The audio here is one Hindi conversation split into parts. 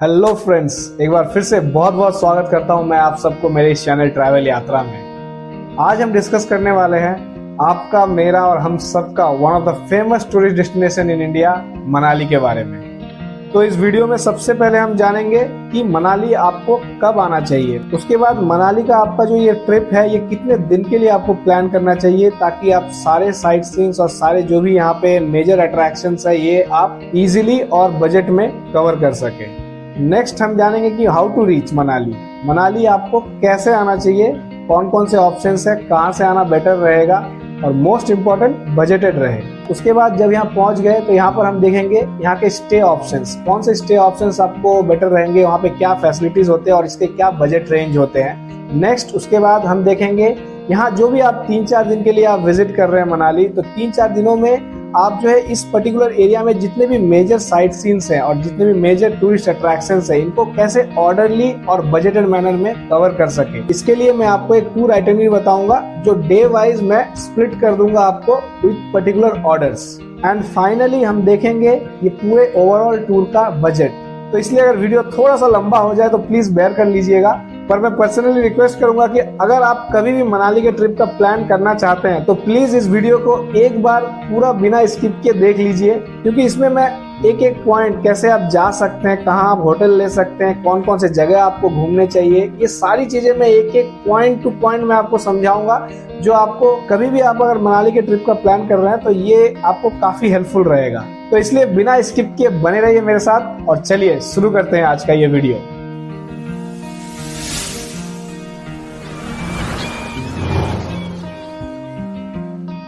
हेलो फ्रेंड्स, एक बार फिर से बहुत बहुत स्वागत करता हूं मैं आप सबको मेरे इस चैनल ट्रैवल यात्रा में। आज हम डिस्कस करने वाले हैं आपका, मेरा और हम सबका one of the famous tourist destination in India, Manali के बारे में। तो इस वीडियो में सबसे पहले हम जानेंगे कि मनाली आपको कब आना चाहिए। उसके बाद मनाली का आपका जो ये ट्रिप है ये कितने दिन के लिए आपको प्लान करना चाहिए, ताकि आप सारे साइट सीन्स और सारे जो भी यहाँ पे मेजर अट्रैक्शंस है ये आप इजीली और बजट में कवर कर सके। नेक्स्ट हम जानेंगे कि how to reach Manali. Manali आपको कैसे आना चाहिए, कौन कौन से ऑप्शंस है, कहाँ से आना बेटर रहेगा और मोस्ट इम्पोर्टेंट बजटेड रहे। उसके बाद जब यहाँ पहुंच गए तो यहाँ पर हम देखेंगे यहाँ के स्टे ऑप्शंस, कौन से स्टे ऑप्शंस आपको बेटर रहेंगे, वहाँ पे क्या फैसिलिटीज होते हैं और इसके क्या बजट रेंज होते हैं। नेक्स्ट उसके बाद हम देखेंगे यहाँ जो भी आप 3-4 दिन के लिए आप विजिट कर रहे हैं मनाली, तो 3-4 दिनों में आप जो है इस पर्टिकुलर एरिया में जितने भी मेजर साइट सीन्स हैं और जितने भी मेजर टूरिस्ट अट्रैक्शंस हैं इनको कैसे ऑर्डरली और बजटेड मैनर में कवर कर सके। इसके लिए मैं आपको एक टूर आइटनरी बताऊंगा जो डे वाइज मैं स्प्लिट कर दूंगा आपको with particular orders. And finally हम देखेंगे ये पूरे ओवरऑल टूर का बजट। तो इसलिए अगर वीडियो थोड़ा सा लंबा हो जाए तो प्लीज बेयर कर लीजिएगा, पर मैं पर्सनली रिक्वेस्ट करूंगा कि अगर आप कभी भी मनाली के ट्रिप का प्लान करना चाहते हैं तो प्लीज इस वीडियो को एक बार पूरा बिना स्किप किए देख लीजिए, क्योंकि इसमें मैं एक एक पॉइंट, कैसे आप जा सकते हैं, कहाँ आप होटल ले सकते हैं, कौन कौन से जगह आपको घूमने चाहिए, ये सारी चीजें मैं एक एक पॉइंट टू पॉइंट मैं आपको समझाऊंगा, जो आपको कभी भी आप अगर मनाली के ट्रिप का प्लान कर रहे हैं तो ये आपको काफी हेल्पफुल रहेगा। तो इसलिए बिना स्किप किए बने रहिए मेरे साथ और चलिए शुरू करते हैं आज का ये वीडियो।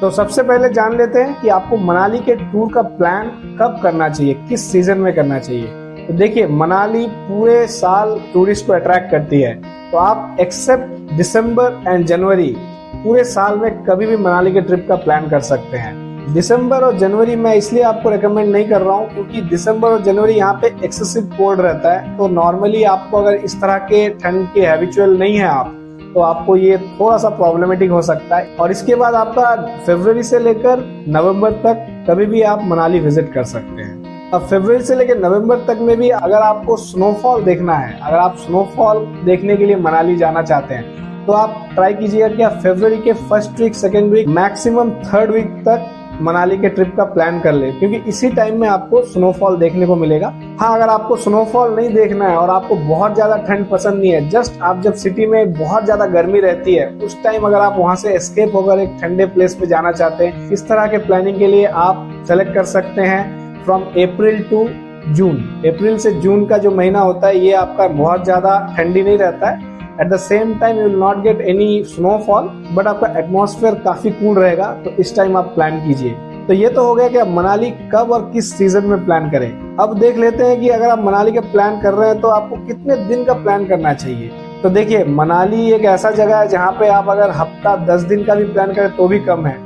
तो सबसे पहले जान लेते हैं कि आपको मनाली के टूर का प्लान कब करना चाहिए, किस सीजन में करना चाहिए। तो देखिए, मनाली पूरे साल टूरिस्ट को अट्रैक्ट करती है, तो आप एक्सेप्ट दिसंबर एंड जनवरी पूरे साल में कभी भी मनाली के ट्रिप का प्लान कर सकते हैं। दिसंबर और जनवरी मैं इसलिए आपको रेकमेंड नहीं कर रहा हूँ क्योंकि दिसंबर और जनवरी यहाँ पे एक्सेसिव कोल्ड रहता है, तो नॉर्मली आपको अगर इस तरह के ठंड के हैबिचुअल नहीं है आप, तो आपको ये थोड़ा सा प्रॉब्लमेटिक हो सकता है। और इसके बाद आपका फरवरी से लेकर नवंबर तक कभी भी आप मनाली विजिट कर सकते हैं। अब फरवरी से लेकर नवंबर तक में भी अगर आपको स्नोफॉल देखना है, अगर आप स्नोफॉल देखने के लिए मनाली जाना चाहते हैं तो आप ट्राई कीजिएगा कि आप फरवरी के first week, second week, maximum third week तक मनाली के ट्रिप का प्लान कर ले, क्योंकि इसी टाइम में आपको स्नोफॉल देखने को मिलेगा। हाँ, अगर आपको स्नोफॉल नहीं देखना है और आपको बहुत ज्यादा ठंड पसंद नहीं है, जस्ट आप जब सिटी में बहुत ज्यादा गर्मी रहती है उस टाइम अगर आप वहां से एस्केप होकर एक ठंडे प्लेस पे जाना चाहते हैं, इस तरह के प्लानिंग के लिए आप सेलेक्ट कर सकते हैं फ्रॉम अप्रैल टू जून। अप्रैल से जून का जो महीना होता है ये आपका बहुत ज्यादा ठंडी नहीं रहता है। At the same time you will not get any snowfall, but आपका एटमॉस्फेयर काफी कूल रहेगा, तो इस टाइम आप प्लान कीजिए। तो ये तो हो गया कि आप मनाली कब और किस सीजन में प्लान करें। अब देख लेते हैं कि अगर आप मनाली का प्लान कर रहे हैं तो आपको कितने दिन का प्लान करना चाहिए। तो देखिए, मनाली एक ऐसा जगह है जहाँ पे आप अगर हफ्ता 10 दिन का भी प्लान करें तो भी कम है,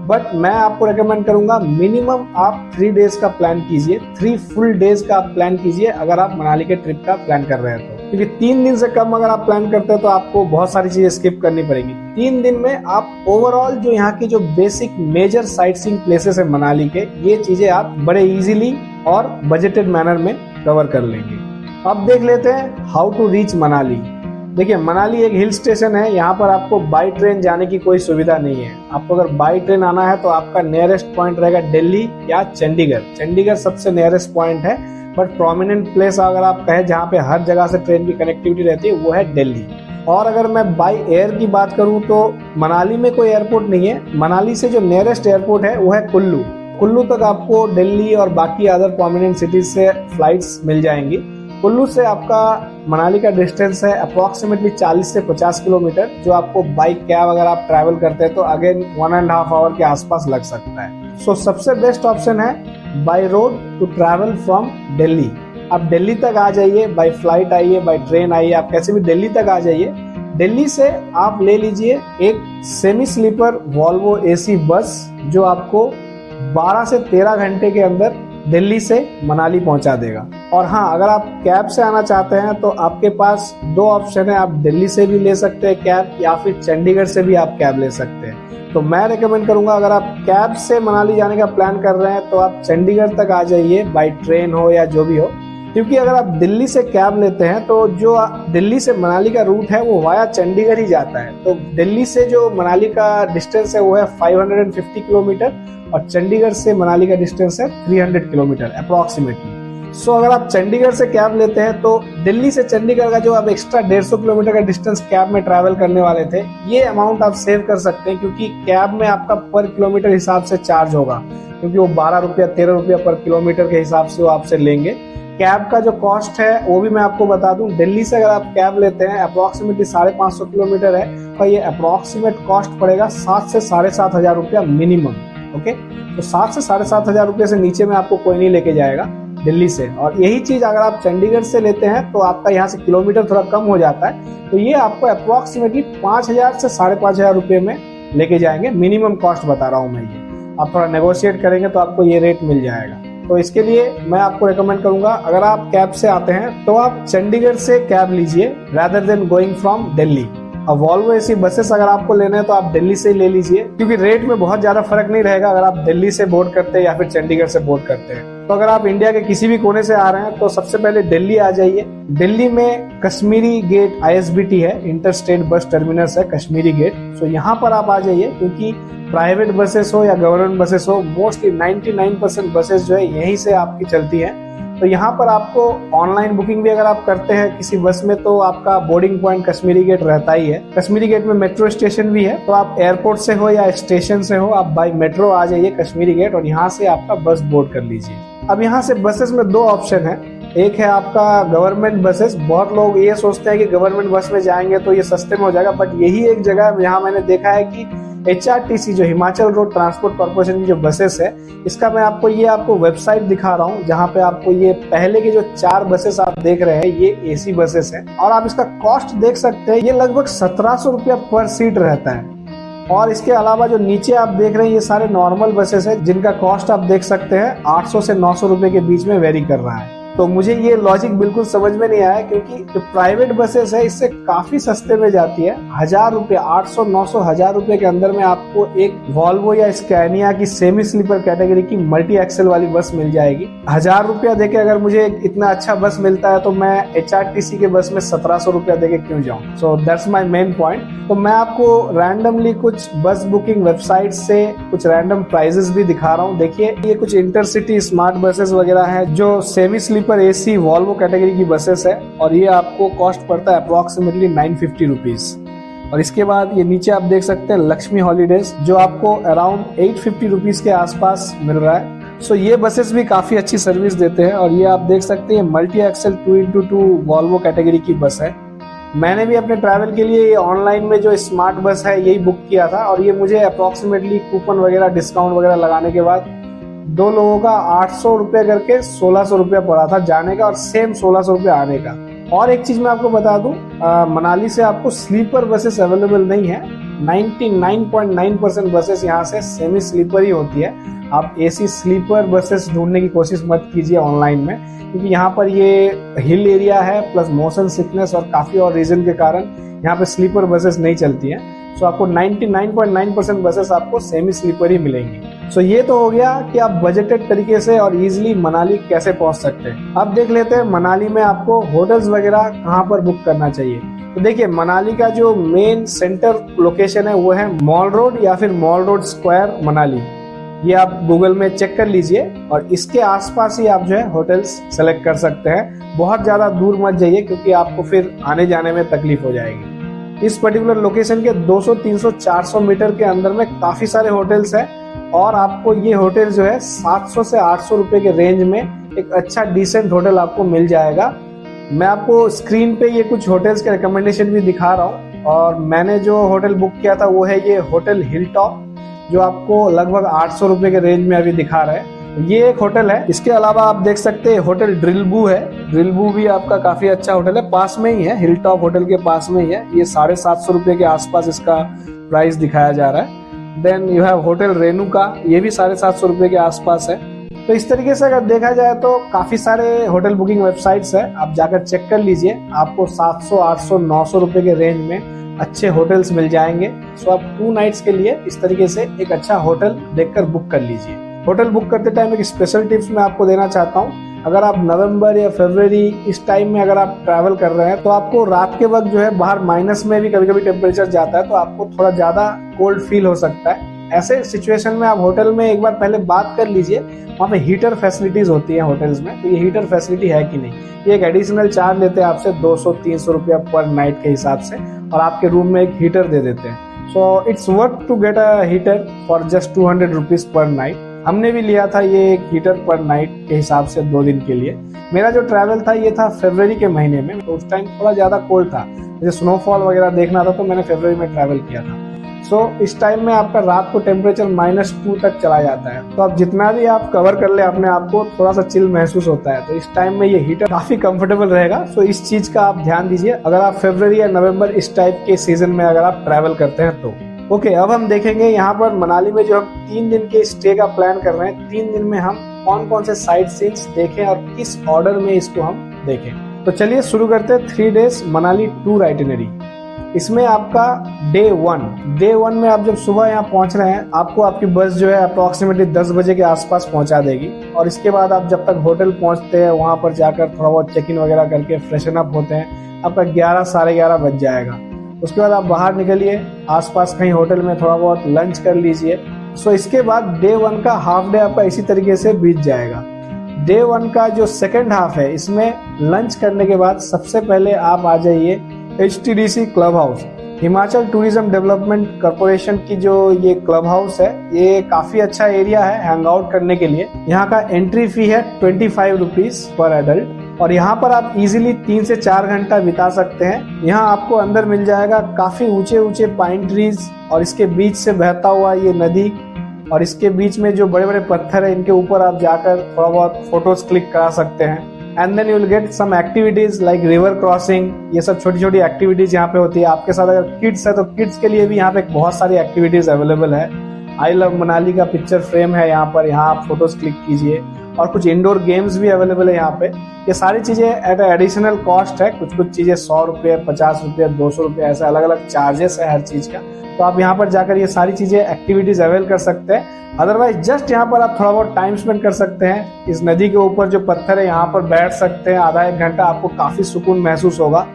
बट मैं आपको रेकमेंड करूंगा मिनिमम आप 3 डेज का प्लान कीजिए, 3 फुल डेज का आप प्लान कीजिए अगर आप मनाली के ट्रिप का प्लान कर रहे हैं तो। क्योंकि 3 दिन से कम अगर आप प्लान करते हैं तो आपको बहुत सारी चीजें स्किप करनी पड़ेगी। 3 दिन में आप ओवरऑल जो यहाँ की जो basic major sight seeing places है मनाली के, ये चीजें आप बड़े इजीली और बजटेड मैनर में कवर कर लेंगे। अब देख लेते हैं हाउ टू रीच मनाली। देखिए, मनाली एक हिल स्टेशन है, यहाँ पर आपको बाई ट्रेन जाने की कोई सुविधा नहीं है। आपको अगर बाई ट्रेन आना है तो आपका नियरेस्ट पॉइंट रहेगा दिल्ली या चंडीगढ़। चंडीगढ़ सबसे नियरेस्ट पॉइंट है, बट प्रोमिनेंट प्लेस अगर आप कहें जहाँ पे हर जगह से ट्रेन की कनेक्टिविटी रहती है वो है दिल्ली। और अगर मैं बाई एयर की बात करूँ तो मनाली में कोई एयरपोर्ट नहीं है। मनाली से जो नियरेस्ट एयरपोर्ट है वो है कुल्लू। कुल्लू तक आपको दिल्ली और बाकी अदर प्रोमिनेंट सिटीज से फ्लाइट्स मिल जाएंगी। कुल्लू से आपका मनाली का डिस्टेंस है अप्रोक्सीमेटली 40 से 50 किलोमीटर, जो आपको बाई कैब अगर आप ट्रैवल करते हैं तो अगेन 1.5 आवर के आसपास लग सकता है। सो सबसे बेस्ट ऑप्शन है by road to travel from Delhi. आप दिल्ली तक आ जाइए, बाई फ्लाइट आइए, बाई ट्रेन आइए, आप कैसे भी दिल्ली तक आ जाइए। दिल्ली से आप ले लीजिए एक semi sleeper Volvo AC bus, जो आपको 12 से 13 घंटे के अंदर दिल्ली से मनाली पहुंचा देगा। और हाँ, अगर आप कैब से आना चाहते हैं तो आपके पास 2 ऑप्शन है, आप दिल्ली से भी ले सकते हैं कैब या फिर चंडीगढ़ से भी आप कैब ले सकते हैं। तो मैं रेकमेंड करूंगा अगर आप कैब से मनाली जाने का प्लान कर रहे हैं तो आप चंडीगढ़ तक आ जाइए, बाई ट्रेन हो या जो भी हो। क्योंकि अगर आप दिल्ली से कैब लेते हैं तो जो दिल्ली से मनाली का रूट है वो वाया चंडीगढ़ ही जाता है। तो दिल्ली से जो मनाली का डिस्टेंस है वो है 550 किलोमीटर और चंडीगढ़ से मनाली का डिस्टेंस है 300 किलोमीटर अप्रॉक्सीमेटली। सो अगर आप चंडीगढ़ से कैब लेते हैं तो दिल्ली से चंडीगढ़ का जो आप एक्स्ट्रा 150 किलोमीटर का डिस्टेंस कैब में ट्रैवल करने वाले थे, ये अमाउंट आप सेव कर सकते हैं, क्योंकि कैब में आपका पर किलोमीटर हिसाब से चार्ज होगा, क्योंकि वो 12 रुपया 13 रुपया पर किलोमीटर के हिसाब से वो आपसे लेंगे। कैब का जो कॉस्ट है वो भी मैं आपको बता दूं, दिल्ली से अगर आप कैब लेते हैं अप्रोक्सीमेटली 550 किलोमीटर है, तो ये अप्रोक्सीमेट कॉस्ट पड़ेगा 7 से 7,500 हजार रुपया मिनिमम। ओके, तो 7 से 7,500 हजार रुपये से नीचे में आपको कोई नहीं लेके जाएगा दिल्ली से। और यही चीज अगर आप चंडीगढ़ से लेते हैं तो आपका यहाँ से किलोमीटर थोड़ा कम हो जाता है, तो ये आपको अप्रोक्सीमेटली 5,000 से 5,500 रुपये में लेके जाएंगे। मिनिमम कॉस्ट बता रहा हूँ मैं, ये आप थोड़ा नेगोशिएट करेंगे तो आपको ये रेट मिल जाएगा। तो इसके लिए मैं आपको रेकमेंड करूंगा, अगर आप कैब से आते हैं तो आप चंडीगढ़ से कैब लीजिए rather than going from Delhi. अब वॉल्वो एसी बसेस अगर आपको लेने हैं तो आप दिल्ली से ही ले लीजिए, क्योंकि रेट में बहुत ज्यादा फर्क नहीं रहेगा अगर आप दिल्ली से बोर्ड करते हैं या फिर चंडीगढ़ से बोर्ड करते हैं। तो अगर आप इंडिया के किसी भी कोने से आ रहे हैं तो सबसे पहले दिल्ली आ जाइए। दिल्ली में कश्मीरी गेट ISBT है, इंटर स्टेट बस टर्मिनस है कश्मीरी गेट। तो यहाँ पर आप आ जाइए, क्योंकि प्राइवेट बसेस हो या गवर्नमेंट बसेस हो, मोस्टली 99% बसेस जो है यहीं से आपकी चलती हैं। तो यहाँ पर आपको ऑनलाइन बुकिंग भी अगर आप करते हैं किसी बस में तो आपका बोर्डिंग पॉइंट कश्मीरी गेट रहता ही है। कश्मीरी गेट में मेट्रो स्टेशन भी है, तो आप एयरपोर्ट से हो या स्टेशन से हो आप बाय मेट्रो आ जाइए कश्मीरी गेट और यहाँ से आपका बस बोर्ड कर लीजिए। अब यहाँ से बसेस में 2 ऑप्शन है, एक है आपका गवर्नमेंट बसेस। बहुत लोग ये सोचते हैं कि गवर्नमेंट बस में जाएंगे तो ये सस्ते में हो जाएगा, बट यही एक जगह है जहाँ मैंने देखा है कि HRTC जो हिमाचल रोड ट्रांसपोर्ट कॉर्पोरेशन की जो बसेस है, इसका मैं आपको वेबसाइट दिखा रहा हूँ, जहाँ पे आपको ये पहले के जो 4 बसेस आप देख रहे हैं ये AC बसेस है। और आप इसका कॉस्ट देख सकते हैं, ये लगभग 1700 रुपया पर सीट रहता है। और इसके अलावा जो नीचे आप देख रहे हैं ये सारे नॉर्मल बसेस है, जिनका कॉस्ट आप देख सकते हैं 800 से 900 रुपए के बीच में वेरी कर रहा है। तो मुझे ये लॉजिक बिल्कुल समझ में नहीं आया, क्योंकि जो प्राइवेट बसेस है इससे काफी सस्ते में जाती है। 1000 रुपये 800 900 1000 रुपये के अंदर में आपको एक वॉल्वो या स्कैनिया की सेमी स्लीपर कैटेगरी की मल्टी एक्सेल वाली बस मिल जाएगी। 1000 रुपया देके अगर मुझे इतना अच्छा बस मिलता है तो मैं HRTC के बस में 1700 रुपया देके क्यों जाऊं। So that's my main point. तो मैं आपको रैंडमली कुछ बस बुकिंग वेबसाइट से कुछ रैंडम प्राइजेस भी दिखा रहा हूँ। देखिए ये कुछ इंटरसिटी स्मार्ट बसेस वगैरह है जो semi sleeper AC Volvo category की बसेस है, और ये आपको कॉस्ट पड़ता है अप्रोक्सीमेटली 950 रुपीज। और इसके बाद ये नीचे आप देख सकते हैं लक्ष्मी हॉलीडेज, जो आपको अराउंड 850 रुपीज के आसपास मिल रहा है। सो ये बसेस भी काफी अच्छी सर्विस देते हैं। और ये आप देख सकते हैं multi Excel 2x2 Volvo category की बस है। मैंने भी अपने ट्रैवल के लिए ऑनलाइन में जो स्मार्ट बस है यही बुक किया था, और ये मुझे अप्रोक्सीमेटली कूपन वगैरह डिस्काउंट वगैरह लगाने के बाद 2 लोगों का 800 रुपये करके 1600 रुपया पड़ा था जाने का, और सेम 1600 रुपया आने का। और एक चीज मैं आपको बता दूं, मनाली से आपको स्लीपर बसेस अवेलेबल नहीं है। 99.9% बसेस यहाँ से सेमी स्लीपर ही होती है। आप AC स्लीपर बसेस ढूंढने की कोशिश मत कीजिए ऑनलाइन में, क्योंकि यहाँ पर ये हिल एरिया है प्लस मोशन सिकनेस और काफी और रीजन के कारण यहाँ पे स्लीपर बसेस नहीं चलती हैं। सो आपको 99.9% बसेस आपको सेमी स्लीपर ही मिलेंगी। सो ये तो हो गया कि आप बजटेड तरीके से और इजीली मनाली कैसे पहुंच सकते हैं। अब देख लेते हैं मनाली में आपको होटल्स वगैरह कहाँ पर बुक करना चाहिए। तो देखिए मनाली का जो मेन सेंटर लोकेशन है वो है मॉल रोड या फिर मॉल रोड स्क्वायर मनाली। ये आप गूगल में चेक कर लीजिए, और इसके आसपास ही आप जो है होटल्स सेलेक्ट कर सकते हैं। बहुत ज्यादा दूर मत जाइए, क्योंकि आपको फिर आने जाने में तकलीफ हो जाएगी। इस पर्टिकुलर लोकेशन के 200 300 400 मीटर के अंदर में काफी सारे होटल्स हैं, और आपको ये होटल जो है 700 से 800 रुपए के रेंज में एक अच्छा डिसेंट होटल आपको मिल जाएगा। मैं आपको स्क्रीन पे ये कुछ होटल्स के रिकमेंडेशन भी दिखा रहा हूँ, और मैंने जो होटल बुक किया था वो है ये होटल हिल टॉप, जो आपको लगभग 800 रुपए के रेंज में अभी दिखा रहा है। ये एक होटल है। इसके अलावा आप देख सकते हैं होटल ड्रिलबू है। ड्रिलबू भी आपका काफी अच्छा होटल है, पास में ही है, हिल टॉप होटल के पास में ही है। ये 750 रुपए के आसपास इसका प्राइस दिखाया जा रहा है। Then you have hotel Renuka, ये भी 750 रुपए के आसपास है। तो इस तरीके से अगर देखा जाए तो काफी सारे होटल बुकिंग वेबसाइट्स है, आप जाकर चेक कर लीजिए। आपको 700 800 900 रुपए के रेंज में अच्छे होटल्स मिल जाएंगे। सो आप 2 नाइट्स के लिए इस तरीके से एक अच्छा होटल देखकर बुक कर लीजिए। होटल बुक करते टाइम एक स्पेशल टिप्स मैं आपको देना चाहता हूँ। अगर आप नवंबर या फरवरी इस टाइम में अगर आप ट्रैवल कर रहे हैं तो आपको रात के वक्त जो है बाहर माइनस में भी कभी कभी टेम्परेचर जाता है, तो आपको थोड़ा ज्यादा कोल्ड फील हो सकता है। ऐसे सिचुएशन में आप होटल में एक बार पहले बात कर लीजिए, वहाँ पे हीटर फैसिलिटीज होती है होटल्स में, तो ये हीटर फैसिलिटी है कि नहीं। ये एक एडिशनल चार्ज लेते हैं आपसे 200-300 रुपया पर नाइट के हिसाब से, और आपके रूम में एक हीटर दे देते हैं। So it's worth to get a heater for just 200 rupees per night. हमने भी लिया था ये एक हीटर पर नाइट के हिसाब से 2 दिन के लिए। मेरा जो ट्रैवल था ये था फरवरी के महीने में, तो उस टाइम थोड़ा ज्यादा कोल्ड था, मुझे स्नोफॉल वगैरह देखना था, तो मैंने फरवरी में ट्रैवल किया था। इस टाइम में आपका रात को टेम्परेचर -2 तक चला जाता है, तो आप जितना भी आप कवर कर ले अपने आप को, थोड़ा सा चिल महसूस होता है। तो इस टाइम में ये हीटर काफी कंफर्टेबल रहेगा। इस चीज का आप ध्यान दीजिए अगर आप फरवरी या नवंबर इस टाइप के सीजन में अगर आप ट्रैवल करते हैं तो। ओके, अब हम देखेंगे यहाँ पर मनाली में जो हम 3 दिन के स्टे का प्लान कर रहे हैं, 3 दिन में हम कौन कौन से साइट सीन्स देखें और किस ऑर्डर में इसको हम देखें। तो चलिए शुरू करते हैं 3 डेज मनाली टूर आइटिनरी। इसमें आपका डे 1 में आप जब सुबह यहाँ पहुंच रहे हैं, आपको आपकी बस जो है अप्रोक्सीमेटली 10 बजे के आसपास पहुंचा देगी, और इसके बाद आप जब तक होटल पहुंचते हैं वहां पर जाकर थोड़ा बहुत चेक इन वगैरह करके फ्रेशन अप होते हैं, आपका 11-11:30 बज जाएगा। उसके बाद आप बाहर निकलिए, आसपास कहीं होटल में थोड़ा बहुत लंच कर लीजिए। इसके बाद डे 1 का हाफ डे आपका इसी तरीके से बीत जाएगा। डे 1 का जो सेकेंड हाफ है, इसमें लंच करने के बाद सबसे पहले आप आ जाइए HTDC club house, Himachal tourism development corporation की जो ये क्लब हाउस है, ये काफी अच्छा एरिया है हैंग आउट करने के लिए। यहाँ का एंट्री फी है 25 रुपीज पर एडल्ट, और यहाँ पर आप इजीली 3 से 4 घंटा बिता सकते हैं। यहाँ आपको अंदर मिल जाएगा काफी ऊंचे ऊंचे पाइन ट्रीज, और इसके बीच से बहता हुआ ये नदी, और इसके बीच में जो बड़े बड़े पत्थर है, इनके ऊपर आप जाकर थोड़ा बहुत फोटोज क्लिक करा सकते हैं। And then you will get some activities like river crossing, ये सब छोटी छोटी एक्टिविटीज यहाँ पे होती है। आपके साथ अगर किड्स है तो किड्स के लिए भी यहाँ पे बहुत सारी एक्टिविटीज अवेलेबल है। आई लव मनाली का पिक्चर फ्रेम है यहाँ पर, यहाँ आप फोटोज क्लिक कीजिए, और कुछ इंडोर गेम्स भी अवेलेबल है यहाँ पे। ये सारी चीजें एट एडिशनल कॉस्ट है, कुछ चीजें 100 रुपये, 50 रुपये, 200 रुपये, ऐसे अलग अलग चार्जेस है हर चीज का। तो आप यहाँ पर जाकर ये सारी चीजें एक्टिविटीज अवेल कर सकते हैं। अदरवाइज जस्ट यहाँ पर आप थोड़ा बहुत टाइम स्पेंड कर सकते हैं। इस नदी के ऊपर जो पत्थर है यहाँ पर बैठ सकते हैं, आधा 1 घंटा, आपको काफी सुकून महसूस होगा।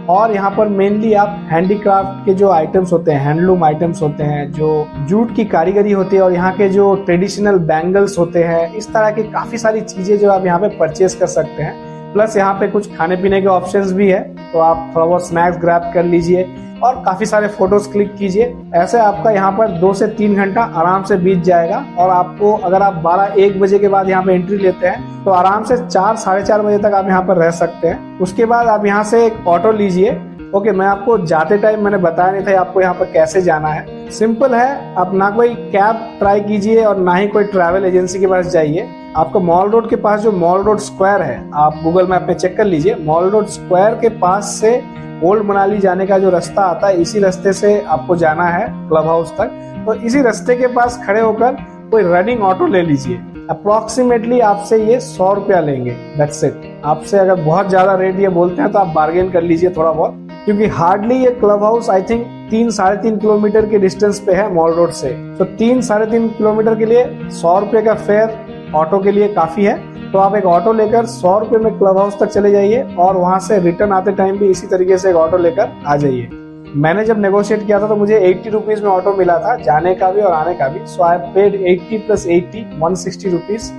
और यहाँ पर मेनली आप हैंडीक्राफ्ट के जो आइटम्स होते हैं, हैंडलूम आइटम्स होते हैं, जो जूट की कारीगरी होती है, और यहाँ के जो ट्रेडिशनल बैंगल्स होते हैं, इस तरह की काफी सारी चीजें जो आप यहाँ पे परचेज कर सकते हैं। प्लस यहाँ पे कुछ खाने पीने के ऑप्शंस भी है, तो आप थोड़ा बहुत स्नैक्स ग्रैब कर लीजिए और काफी सारे फोटोज क्लिक कीजिए। ऐसे आपका यहाँ पर 2 से 3 घंटा आराम से बीत जाएगा। और आपको अगर आप 12-1 बजे के बाद यहाँ पे एंट्री लेते हैं तो आराम से 4-4:30 बजे तक आप यहाँ पर रह सकते हैं। उसके बाद आप यहाँ से एक ऑटो लीजिए। ओके, मैं आपको जाते टाइम मैंने बताया नहीं था आपको यहाँ पर कैसे जाना है। सिंपल है, आप ना कोई कैब ट्राई कीजिए और ना ही कोई ट्रैवल एजेंसी के पास जाइए। आपको मॉल रोड के पास जो मॉल रोड स्क्वायर है, आप गूगल मैप में चेक कर लीजिए। मॉल रोड स्क्वायर के पास से ओल्ड मनाली जाने का जो रास्ता आता है, इसी रास्ते से आपको जाना है क्लब हाउस तक। तो इसी रास्ते के पास खड़े होकर कोई रनिंग ऑटो ले लीजिए। अप्रोक्सीमेटली आपसे ये 100 रुपया लेंगे, दैट्स इट। आपसे अगर बहुत ज्यादा रेट ये बोलते हैं तो आप बार्गेन कर लीजिए थोड़ा बहुत, क्योंकि हार्डली ये club house I think 3-3.5 kilometre के डिस्टेंस पे है मॉल रोड से। तो 3-3.5 किलोमीटर के लिए 100 रुपये का फेयर ऑटो के लिए काफी है। तो आप एक ऑटो लेकर 100 रुपये में क्लब हाउस तक चले जाइए, और वहां से रिटर्न आते टाइम भी इसी तरीके से एक ऑटो लेकर आ जाइए। मैंने जब नेगोशिएट किया था तो मुझे 80 रुपीज में ऑटो मिला था, जाने का भी और आने का भी। So I paid 80 + 80 160 rupees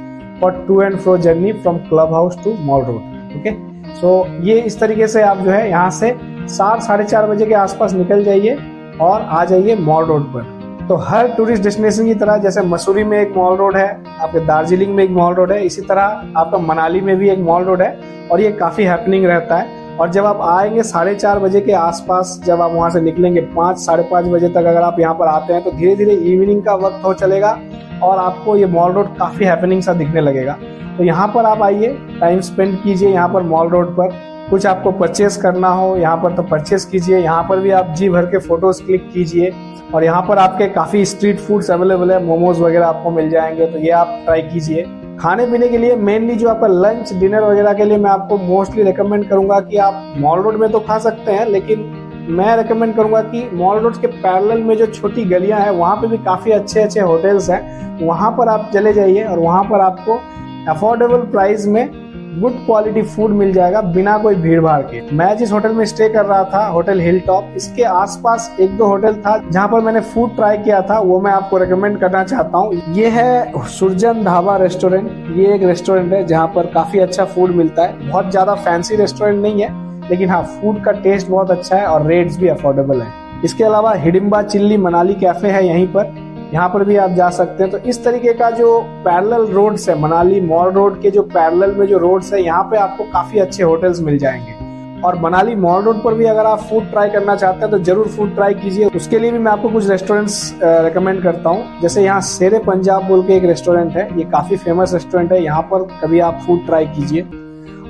for to and fro journey from club house to mall road. Okay, so ये इस तरीके से आप जो है यहाँ से 4-4:30 बजे के आसपास निकल जाइए और आ जाइए मॉल रोड पर। तो हर टूरिस्ट डेस्टिनेशन की तरह, जैसे मसूरी में एक मॉल रोड है, आपके दार्जिलिंग में एक मॉल रोड है, इसी तरह आपका मनाली में भी एक मॉल रोड है, और ये काफी हैपनिंग रहता है। और जब आप आएंगे 4:30 बजे के आसपास, जब आप वहां से निकलेंगे 5-5:30 बजे तक अगर आप यहाँ पर आते हैं, तो धीरे धीरे इवनिंग का वक्त हो चलेगा और आपको ये मॉल रोड काफी हैपनिंग सा दिखने लगेगा। तो यहाँ पर आप आइए, टाइम स्पेंड कीजिए यहाँ पर मॉल रोड पर। कुछ आपको परचेस करना हो यहाँ पर तो परचेस कीजिए। यहाँ पर भी आप जी भर के फोटोज क्लिक कीजिए, और यहाँ पर आपके काफी स्ट्रीट फूड्स अवेलेबल है, मोमोज वगैरह आपको मिल जाएंगे, तो ये आप ट्राई कीजिए। खाने पीने के लिए मेनली जो आपका लंच डिनर वगैरह के लिए मैं आपको मोस्टली रेकमेंड करूंगा कि आप मॉल रोड में तो खा सकते हैं, लेकिन मैं रेकमेंड करूंगा कि मॉल रोड के पैरेलल में जो छोटी गलियां हैं वहां पे भी काफी अच्छे अच्छे होटल्स हैं, वहां पर आप चले जाइए और वहां पर आपको अफोर्डेबल प्राइस में गुड क्वालिटी फूड मिल जाएगा बिना कोई भीड़ भाड़ के। मैं जिस होटल में स्टे कर रहा था, होटल हिल टॉप, इसके आसपास एक दो होटल था जहाँ पर मैंने फूड ट्राई किया था, वो मैं आपको रेकमेंड करना चाहता हूँ। ये है सुरजन ढाबा रेस्टोरेंट। ये एक रेस्टोरेंट है जहाँ पर काफी अच्छा फूड मिलता है। बहुत ज्यादा फैंसी रेस्टोरेंट नहीं है, लेकिन हाँ, फूड का टेस्ट बहुत अच्छा है और रेट्स भी अफोर्डेबल है। इसके अलावा हिडिंबा चिल्ली मनाली कैफे है यहीं पर, यहाँ पर भी आप जा सकते हैं। तो इस तरीके का जो पैरेलल रोड्स है, मनाली मॉल रोड के जो पैरेलल में जो रोड्स है, यहाँ पे आपको काफी अच्छे होटल्स मिल जाएंगे। और मनाली मॉल रोड पर भी अगर आप फूड ट्राई करना चाहते हैं तो जरूर फूड ट्राई कीजिए। उसके लिए भी मैं आपको कुछ रेस्टोरेंट्स रेकमेंड करता हूँ। जैसे यहाँ शेरे पंजाब बोल के एक रेस्टोरेंट है, ये काफी फेमस रेस्टोरेंट है, यहाँ पर कभी आप फूड ट्राई कीजिए।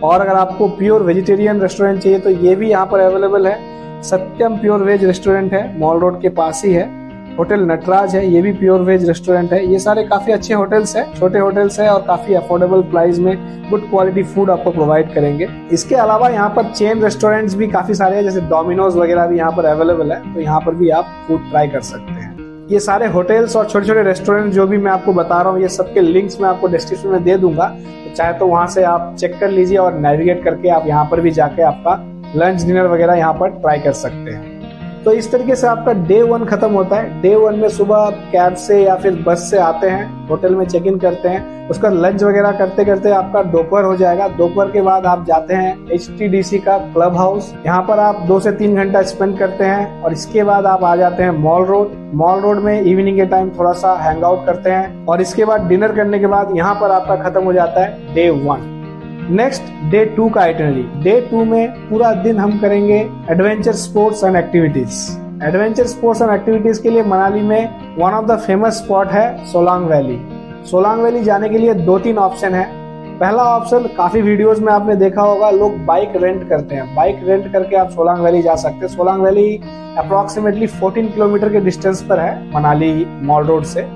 और अगर आपको प्योर वेजिटेरियन रेस्टोरेंट चाहिए तो ये भी यहाँ पर अवेलेबल है। सत्यम प्योर वेज रेस्टोरेंट है, मॉल रोड के पास ही है। होटल नटराज है, ये भी प्योर वेज रेस्टोरेंट है। ये सारे काफी अच्छे होटल्स हैं, छोटे होटल्स हैं और काफी अफोर्डेबल प्राइस में गुड क्वालिटी फूड आपको प्रोवाइड करेंगे। इसके अलावा यहाँ पर चेन रेस्टोरेंट्स भी काफी सारे हैं, जैसे डोमिनोज वगैरह भी यहाँ पर अवेलेबल है, तो यहाँ पर भी आप फूड ट्राई कर सकते हैं। ये सारे होटल्स और छोटे छोटे रेस्टोरेंट जो भी मैं आपको बता रहा हूँ, ये सबके लिंक्स मैं आपको डिस्क्रिप्शन में दे दूंगा, तो चाहे तो वहां से आप चेक कर लीजिए और नेविगेट करके आप यहाँ पर भी जाके आपका लंच डिनर वगैरह यहाँ पर ट्राई कर सकते हैं। तो इस तरीके से आपका डे 1 खत्म होता है। डे 1 में सुबह आप कैब से या फिर बस से आते हैं, होटल में चेक इन करते हैं, उसका लंच वगैरह करते करते आपका दोपहर हो जाएगा। दोपहर के बाद आप जाते हैं HTDC का क्लब हाउस, यहाँ पर आप 2 से 3 घंटा स्पेंड करते हैं और इसके बाद आप आ जाते हैं मॉल रोड। मॉल रोड में इवनिंग के टाइम थोड़ा सा हैंग आउट करते हैं और इसके बाद डिनर करने के बाद यहाँ पर आपका खत्म हो जाता है डे 1। नेक्स्ट डे 2 का आइटनरी। डे 2 में पूरा दिन हम करेंगे adventure sports and activities. Adventure sports and activities के लिए मनाली में one of the famous spot है सोलांग वैली। सोलांग वैली जाने के लिए 2-3 ऑप्शन है। पहला ऑप्शन, काफी वीडियोस में आपने देखा होगा, लोग बाइक रेंट करते हैं। बाइक रेंट करके आप सोलांग वैली जा सकते हैं। सोलांग वैली अप्रोक्सीमेटली 14 किलोमीटर के डिस्टेंस पर है मनाली मॉल रोड से।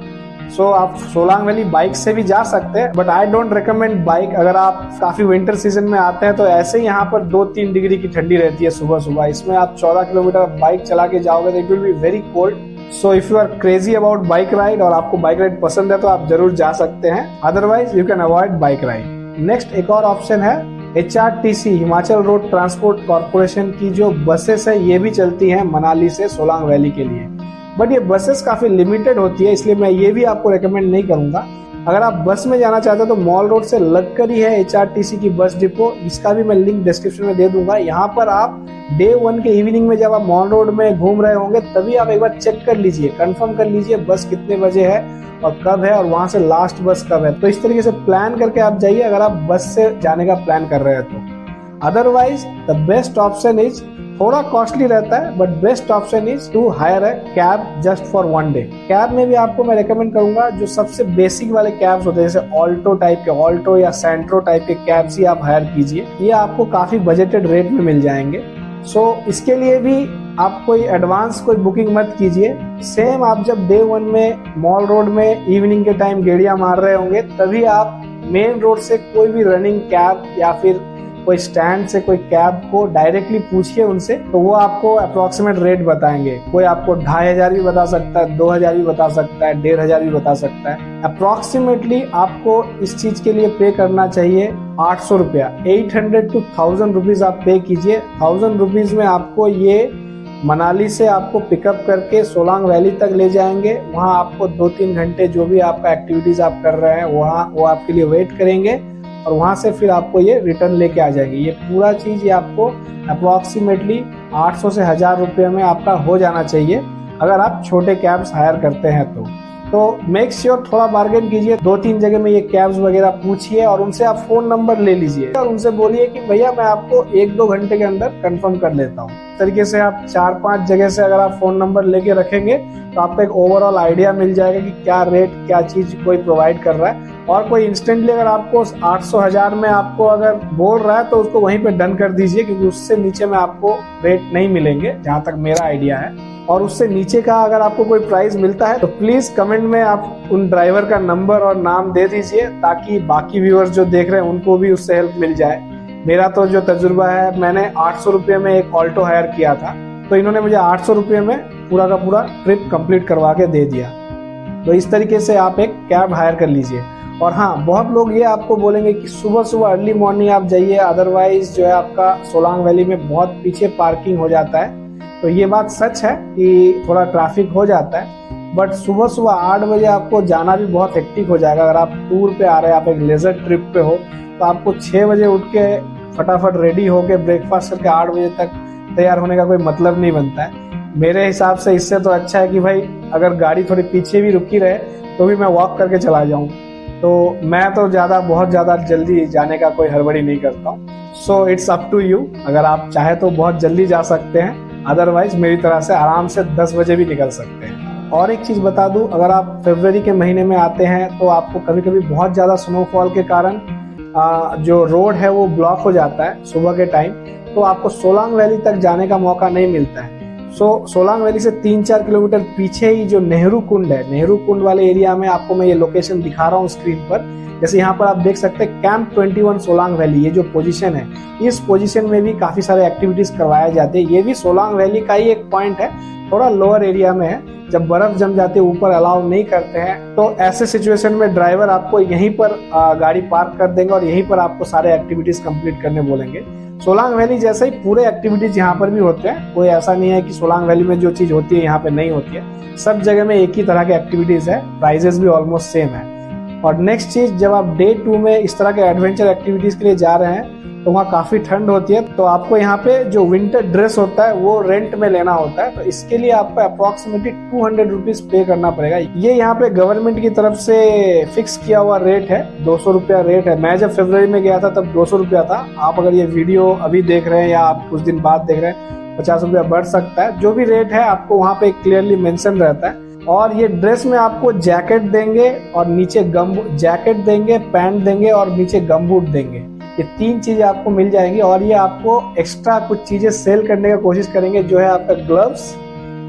सो आप सोलांग वैली बाइक से भी जा सकते हैं, but I don't recommend bike. अगर आप काफी विंटर सीजन में आते हैं तो ऐसे ही यहाँ पर 2-3 डिग्री की ठंडी रहती है सुबह सुबह। इसमें आप 14 किलोमीटर बाइक चला के जाओगे तो it will be very cold. So if you are crazy about bike ride और आपको बाइक राइड पसंद है तो आप जरूर जा सकते हैं, otherwise you can avoid bike ride. Next एक और ऑप्शन है HRTC, Himachal road transport corporation की जो बसेस है, ये भी चलती है मनाली से सोलांग वैली के लिए। बट ये बसेस काफी लिमिटेड होती है, इसलिए मैं ये भी आपको रेकमेंड नहीं करूंगा। अगर आप बस में जाना चाहते हो तो मॉल रोड से लगकर ही है HRTC की बस डिपो, इसका भी मैं लिंक डिस्क्रिप्शन में दे दूंगा। यहाँ पर आप डे 1 के इवनिंग में जब आप मॉल रोड में घूम रहे होंगे तभी आप एक बार चेक कर लीजिए, कंफर्म कर लीजिए बस कितने बजे है और कब है और वहां से लास्ट बस कब है। तो इस तरीके से प्लान करके आप जाइए अगर आप बस से जाने का प्लान कर रहे हैं तो। Otherwise the best option is, थोड़ा कॉस्टली रहता है but best option is to hire a cab just for 1 day. Cab में भी आपको मैं रेकमेंड करूंगा जो सबसे बेसिक वाले कैब्स होते हैं, जैसे ऑल्टो टाइप के, ऑल्टो या सेंट्रो टाइप के कैब्स ही आप हायर कीजिए। ये आपको काफी बजटेड रेट में मिल जाएंगे। सो इसके लिए भी आप कोई एडवांस कोई बुकिंग मत कीजिए। सेम आप जब डे 1 में मॉल रोड में इवनिंग के टाइम गेड़ियां मार रहे होंगे तभी आप मेन रोड से कोई भी रनिंग कैब या फिर कोई स्टैंड से कोई कैब को डायरेक्टली पूछिए उनसे, तो वो आपको अप्रोक्सीमेट रेट बताएंगे। कोई आपको 2500 भी बता सकता है, 2000 भी बता सकता है, 1500 भी बता सकता है। अप्रोक्सीमेटली आपको इस चीज के लिए पे करना चाहिए 800 रुपया। 800 to 1000 रुपीज आप पे कीजिए। 1000 रुपीज में आपको ये मनाली से आपको पिकअप करके सोलांग वैली तक ले जाएंगे। वहाँ आपको 2-3 घंटे जो भी आपका एक्टिविटीज आप कर रहे हैं वहाँ वो आपके लिए वेट करेंगे और वहां से फिर आपको ये रिटर्न लेके आ जाएंगे। ये पूरा चीज ये आपको अप्रोक्सीमेटली 800 से 1000 रुपये में आपका हो जाना चाहिए अगर आप छोटे कैब्स हायर करते हैं तो मेक श्योर थोड़ा बार्गेन कीजिए। 2-3 जगह में ये कैब्स वगैरह पूछिए और उनसे आप फोन नंबर ले लीजिए और उनसे बोलिए कि भैया मैं आपको 1-2 घंटे के अंदर कंफर्म कर लेता हूँ। इस तरीके से आप 4-5 जगह से अगर आप फोन नंबर लेके रखेंगे तो आपको एक ओवरऑल आइडिया मिल जाएगा कि क्या रेट क्या चीज कोई प्रोवाइड कर रहा है। और कोई इंस्टेंटली अगर आपको 800-1000 में आपको अगर बोल रहा है तो उसको वहीं पे डन कर दीजिए, क्योंकि उससे नीचे में आपको रेट नहीं मिलेंगे जहां तक मेरा आइडिया है। और उससे नीचे का अगर आपको कोई प्राइस मिलता है तो प्लीज कमेंट में आप उन ड्राइवर का नंबर और नाम दे दीजिए ताकि बाकी व्यूअर्स जो देख रहे हैं उनको भी उससे हेल्प मिल जाए। मेरा तो जो तजुर्बा है, मैंने 800 रुपये में एक ऑल्टो हायर किया था तो इन्होंने मुझे 800 रुपये में पूरा का पूरा ट्रिप कंप्लीट करवा के दे दिया। तो इस तरीके से आप एक कैब हायर कर लीजिए। और हाँ, बहुत लोग ये आपको बोलेंगे कि सुबह सुबह अर्ली मॉर्निंग आप जाइए, अदरवाइज जो है आपका सोलांग वैली में बहुत पीछे पार्किंग हो जाता है। तो ये बात सच है कि थोड़ा ट्रैफिक हो जाता है, बट सुबह सुबह 8 बजे आपको जाना भी बहुत हेक्टिक हो जाएगा। अगर आप टूर पे आ रहे हैं, आप एक लेजर ट्रिप पे हो, तो आपको 6 बजे उठ के फटाफट रेडी होके ब्रेकफास्ट करके 8 बजे तक तैयार होने का कोई मतलब नहीं बनता है। मेरे हिसाब से इससे तो अच्छा है कि भाई अगर गाड़ी थोड़ी पीछे भी रुकी रहे तो भी मैं वॉक करके चला जाऊं। तो मैं तो बहुत ज़्यादा जल्दी जाने का कोई हड़बड़ी नहीं करता हूँ। So it's up to you, अगर आप चाहे तो बहुत जल्दी जा सकते हैं, अदरवाइज मेरी तरह से आराम से 10 बजे भी निकल सकते हैं। और एक चीज़ बता दूं, अगर आप फरवरी के महीने में आते हैं तो आपको कभी कभी बहुत ज़्यादा स्नोफॉल के कारण जो रोड है वो ब्लॉक हो जाता है सुबह के टाइम, तो आपको सोलांग वैली तक जाने का मौका नहीं मिलता है। सोलांग वैली से 3-4 किलोमीटर पीछे ही जो नेहरू कुंड है, नेहरू कुंड वाले एरिया में आपको मैं ये लोकेशन दिखा रहा हूँ स्क्रीन पर। जैसे यहाँ पर आप देख सकते हैं कैंप 21 सोलांग वैली, ये जो पोजीशन है, इस पोजीशन में भी काफी सारे एक्टिविटीज करवाए जाते हैं। ये भी सोलांग वैली का ही एक पॉइंट है, थोड़ा लोअर एरिया में है। जब बर्फ जम जाती है, ऊपर अलाउ नहीं करते हैं, तो ऐसे सिचुएशन में ड्राइवर आपको यहीं पर गाड़ी पार्क कर देंगे और यहीं पर आपको सारे एक्टिविटीज कंप्लीट करने बोलेंगे। सोलांग वैली जैसे ही पूरे एक्टिविटीज यहाँ पर भी होते हैं, कोई ऐसा नहीं है कि सोलांग वैली में जो चीज होती है यहाँ पे नहीं होती है। सब जगह में एक ही तरह के एक्टिविटीज है, प्राइजेस भी ऑलमोस्ट सेम है। और नेक्स्ट चीज, जब आप डे 2 में इस तरह के एडवेंचर एक्टिविटीज के लिए जा रहे हैं तो वहाँ काफी ठंड होती है, तो आपको यहाँ पे जो विंटर ड्रेस होता है वो रेंट में लेना होता है। तो इसके लिए आपको अप्रोक्सीमेटली 200 रुपीज पे करना पड़ेगा। ये यहाँ पे गवर्नमेंट की तरफ से फिक्स किया हुआ रेट है, 200 रुपया रेट है। मैं जब फरवरी में गया था तब 200 रुपया था। आप अगर ये वीडियो अभी देख रहे हैं या आप कुछ दिन बाद देख रहे हैं, 50 रुपया बढ़ सकता है। जो भी रेट है आपको वहाँ पे क्लियरली मेंशन रहता है। और ये ड्रेस में आपको जैकेट देंगे और नीचे जैकेट देंगे, पैंट देंगे और नीचे गमबूट देंगे। ये 3 चीजें आपको मिल जाएंगी। और ये आपको एक्स्ट्रा कुछ चीजें सेल करने का कोशिश करेंगे, जो है आपका ग्लव्स,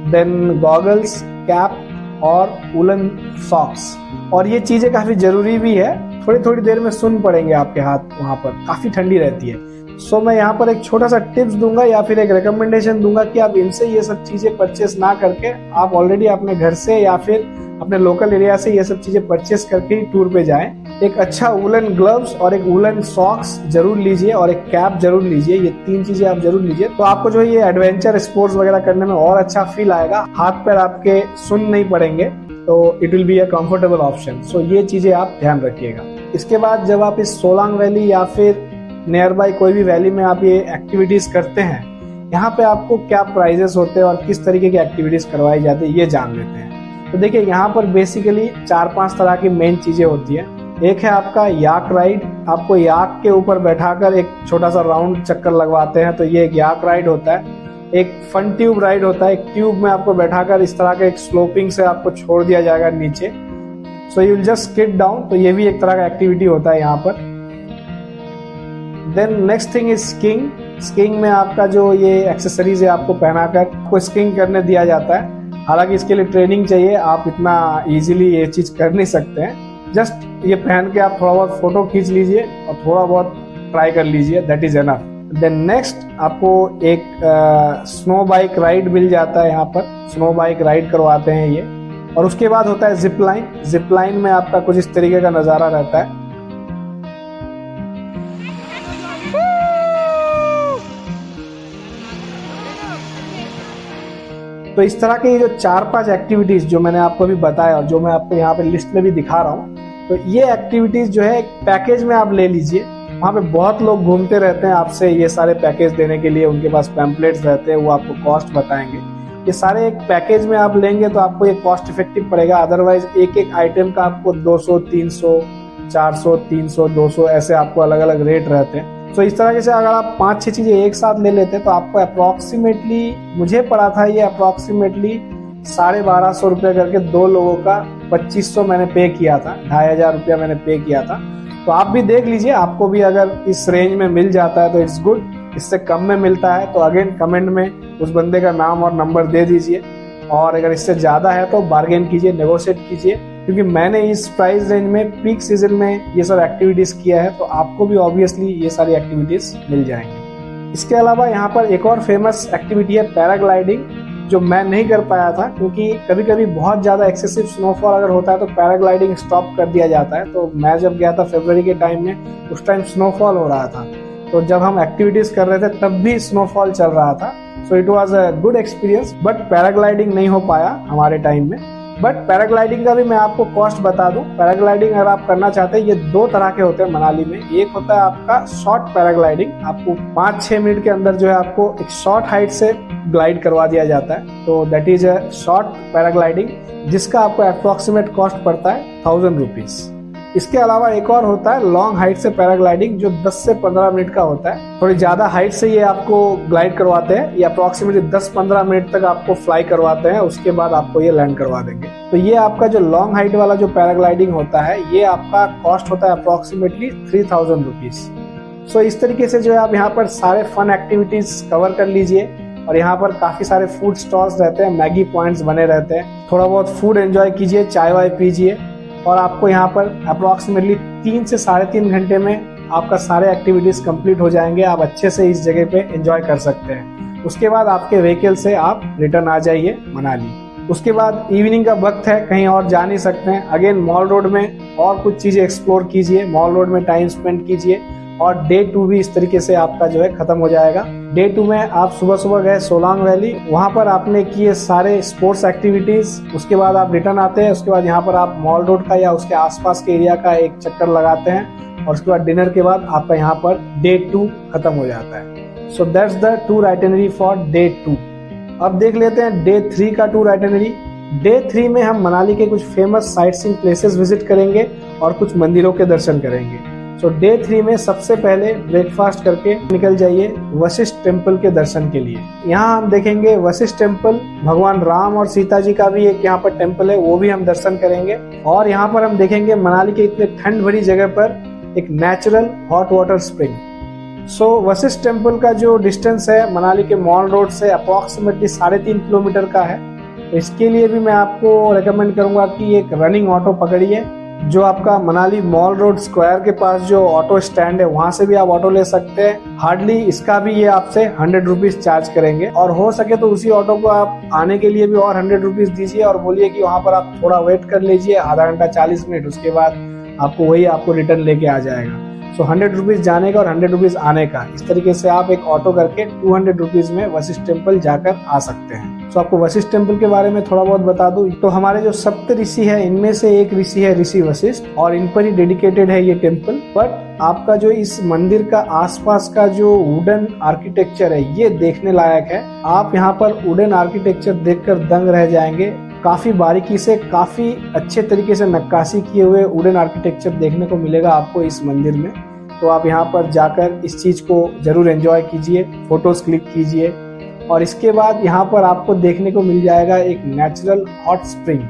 देन गॉगल्स, कैप और वुलन सॉक्स। और ये चीजें काफी जरूरी भी है, थोड़ी थोड़ी देर में सुन पड़ेंगे आपके हाथ, वहां पर काफी ठंडी रहती है। सो मैं यहाँ पर एक छोटा सा टिप्स दूंगा या फिर एक रिकमेंडेशन दूंगा कि आप इनसे ये सब चीजें परचेस ना करके आप ऑलरेडी अपने घर से या फिर अपने लोकल एरिया से ये सब चीजें परचेस करके ही टूर पे जाएं। एक अच्छा वुलन ग्लव्स और एक वुलन सॉक्स जरूर लीजिए और एक कैप जरूर लीजिए। ये 3 चीजें आप जरूर लीजिए, तो आपको जो ये एडवेंचर स्पोर्ट्स वगैरह करने में और अच्छा फील आएगा। हाथ पैर आपके सुन नहीं पड़ेंगे, तो it will be a comfortable option. So ये चीजें आप ध्यान रखिएगा। इसके बाद जब आप इस सोलांग वैली या फिर नियर बाई कोई भी वैली में आप ये एक्टिविटीज करते हैं, यहाँ पे आपको क्या प्राइजेस होते हैं और किस तरीके की एक्टिविटीज करवाई जाती है ये जान लेते हैं। तो देखिए, यहाँ पर बेसिकली 4-5 तरह की मेन चीजें होती है। एक है आपका याक राइड, आपको याक के ऊपर बैठाकर एक छोटा सा राउंड चक्कर लगवाते हैं, तो ये एक याक राइड होता है। एक फन ट्यूब राइड होता है, एक ट्यूब में आपको बैठाकर इस तरह के एक स्लोपिंग से आपको छोड़ दिया जाएगा नीचे, so you will just skid down. तो ये भी एक तरह का एक्टिविटी होता है यहाँ पर। Then next thing is skiing. Skiing में आपका जो ये एक्सेसरीज है आपको पहनाकर आपको स्कीइंग करने दिया जाता है। हालांकि इसके लिए ट्रेनिंग चाहिए, आप इतना इजीली ये चीज कर नहीं सकते हैं। जस्ट ये पहन के आप थोड़ा बहुत फोटो खींच लीजिए और थोड़ा बहुत ट्राई कर लीजिए, that is enough. Then next आपको एक स्नो बाइक राइड मिल जाता है, यहाँ पर स्नो बाइक राइड करवाते हैं ये। और उसके बाद होता है जिप लाइन। जिप लाइन में आपका कुछ इस तरीके का नजारा रहता है। तो इस तरह के ये जो 4-5 एक्टिविटीज जो मैंने आपको अभी बताया और जो मैं आपको यहाँ पे लिस्ट में भी दिखा रहा हूँ, तो ये एक्टिविटीज जो है एक पैकेज में आप ले लीजिए। वहाँ पे बहुत लोग घूमते रहते हैं आपसे ये सारे पैकेज देने के लिए, उनके पास पैम्पलेट्स रहते हैं, वो आपको कॉस्ट बताएंगे। ये सारे एक पैकेज में आप लेंगे तो आपको ये कॉस्ट इफेक्टिव पड़ेगा। अदरवाइज एक एक आइटम का आपको 200, 300, 400, 300, 200 ऐसे आपको अलग अलग रेट रहते हैं। तो इस तरह से अगर आप 5-6 चीजें एक साथ ले लेते हैं तो आपको अप्रोक्सीमेटली, मुझे पड़ा था ये अप्रोक्सीमेटली 1250 रुपये करके 2 लोगों का 2500 मैंने पे किया था, 2500 रुपया मैंने पे किया था। तो आप भी देख लीजिए, आपको भी अगर इस रेंज में मिल जाता है तो इट्स गुड। इससे कम में मिलता है तो अगेन कमेंट में उस बंदे का नाम और नंबर दे दीजिए। और अगर इससे ज्यादा है तो बार्गेन कीजिए, नेगोशिएट कीजिए, क्योंकि मैंने इस प्राइस रेंज में पीक सीजन में ये सब एक्टिविटीज किया है, तो आपको भी ऑब्वियसली ये सारी एक्टिविटीज मिल जाएंगी। इसके अलावा यहाँ पर एक और फेमस एक्टिविटी है पैराग्लाइडिंग। जो मैं नहीं कर पाया था, क्योंकि कभी कभी बहुत ज़्यादा एक्सेसिव स्नोफॉल अगर होता है तो पैराग्लाइडिंग स्टॉप कर दिया जाता है। तो मैं जब गया था फरवरी के टाइम में, उस टाइम स्नोफॉल हो रहा था, तो जब हम एक्टिविटीज़ कर रहे थे तब भी स्नोफॉल चल रहा था। So it was a good experience, but paragliding नहीं हो पाया हमारे टाइम में। बट पैराग्लाइडिंग का भी मैं आपको कॉस्ट बता दूं। पैराग्लाइडिंग अगर आप करना चाहते हैं, ये 2 तरह के होते हैं मनाली में। एक होता है आपका शॉर्ट पैराग्लाइडिंग, आपको 5-6 मिनट के अंदर जो है आपको एक शॉर्ट हाइट से ग्लाइड करवा दिया जाता है, तो that is a short paragliding, जिसका आपको अप्रोक्सीमेट कॉस्ट पड़ता है 1000 रुपीज। इसके अलावा एक और होता है लॉन्ग हाइट से पैराग्लाइडिंग, जो 10 से 15 मिनट का होता है। थोड़ी ज्यादा हाइट से ये आपको ग्लाइड करवाते हैं, ये अप्रोक्सीमेटली 10-15 मिनट तक आपको फ्लाई करवाते हैं, उसके बाद आपको ये लैंड करवा देंगे। तो ये आपका जो लॉन्ग हाइट वाला जो पैराग्लाइडिंग होता है, ये आपका कॉस्ट होता है अप्रोक्सीमेटली 3000 रुपीज। सो इस तरीके से जो है आप यहाँ पर सारे फन एक्टिविटीज कवर कर लीजिए। और यहाँ पर काफी सारे फूड स्टॉल्स रहते हैं, मैगी पॉइंट्स बने रहते हैं, थोड़ा बहुत फूड एंजॉय कीजिए, चाय वाय पीजिए, और आपको यहाँ पर अप्रोक्सीमेटली 3 से 3.5 घंटे में आपका सारे एक्टिविटीज कंप्लीट हो जाएंगे। आप अच्छे से इस जगह पे एंजॉय कर सकते हैं। उसके बाद आपके व्हीकल से आप रिटर्न आ जाइए मनाली। उसके बाद इवनिंग का वक्त है, कहीं और जा नहीं सकते हैं। अगेन मॉल रोड में और कुछ चीजें एक्सप्लोर कीजिए, मॉल रोड में टाइम स्पेंड कीजिए। और डे 2 भी इस तरीके से आपका जो है खत्म हो जाएगा। डे 2 में आप सुबह सुबह गए सोलांग वैली, वहां पर आपने किए सारे स्पोर्ट्स एक्टिविटीज। उसके बाद आप रिटर्न आते हैं, उसके बाद यहाँ पर आप मॉल रोड का या उसके आसपास के एरिया का एक चक्कर लगाते हैं, और उसके बाद डिनर के बाद आपका यहाँ पर डे 2 खत्म हो जाता है। So that's the tour itinerary for day 2। अब देख लेते हैं डे 3 का टूर आइटिनरी। डे 3 में हम मनाली के कुछ famous site seeing places visit करेंगे और कुछ मंदिरों के दर्शन करेंगे। तो डे 3 में सबसे पहले ब्रेकफास्ट करके निकल जाइए वशिष्ठ टेम्पल के दर्शन के लिए। यहाँ हम देखेंगे वशिष्ठ टेम्पल, भगवान राम और सीता जी का भी एक यहाँ पर टेम्पल है, वो भी हम दर्शन करेंगे। और यहाँ पर हम देखेंगे मनाली के इतने ठंड भरी जगह पर एक नेचुरल हॉट वाटर स्प्रिंग। सो वशिष्ठ टेम्पल का जो डिस्टेंस है मनाली के मॉल रोड से अप्रोक्सीमेटली 3.5 किलोमीटर का है। तो इसके लिए भी मैं आपको रेकमेंड करूंगा कि एक रनिंग ऑटो पकड़िए, जो आपका मनाली मॉल रोड स्क्वायर के पास जो ऑटो स्टैंड है वहां से भी आप ऑटो ले सकते हैं। हार्डली इसका भी ये आपसे 100 रुपीज चार्ज करेंगे, और हो सके तो उसी ऑटो को आप आने के लिए भी और 100 रुपीज दीजिए और बोलिए कि वहां पर आप थोड़ा वेट कर लीजिए, आधा घंटा 40 मिनट, उसके बाद आपको वही आपको रिटर्न लेके आ जाएगा। सो 100 रुपीज जाने का और 100 रुपीज आने का, इस तरीके से आप एक ऑटो करके 200 रुपीज में वशिष्ठ टेम्पल जाकर आ सकते हैं। तो आपको वशिष्ठ टेम्पल के बारे में थोड़ा बहुत बता दूं, तो हमारे जो सप्त ऋषि है इनमें से एक ऋषि है ऋषि वशिष्ठ, और इन पर ही डेडिकेटेड है ये टेम्पल। बट आपका जो इस मंदिर का आसपास का जो वुडन आर्किटेक्चर है ये देखने लायक है। आप यहाँ पर वुडन आर्किटेक्चर देखकर दंग रह जाएंगे। काफी बारीकी से, काफी अच्छे तरीके से नक्काशी किए हुए वुडन आर्किटेक्चर देखने को मिलेगा आपको इस मंदिर में। तो आप यहाँ पर जाकर इस चीज को जरूर एंजॉय कीजिए, फोटोज क्लिक कीजिए। और इसके बाद यहाँ पर आपको देखने को मिल जाएगा एक नेचुरल हॉट स्प्रिंग,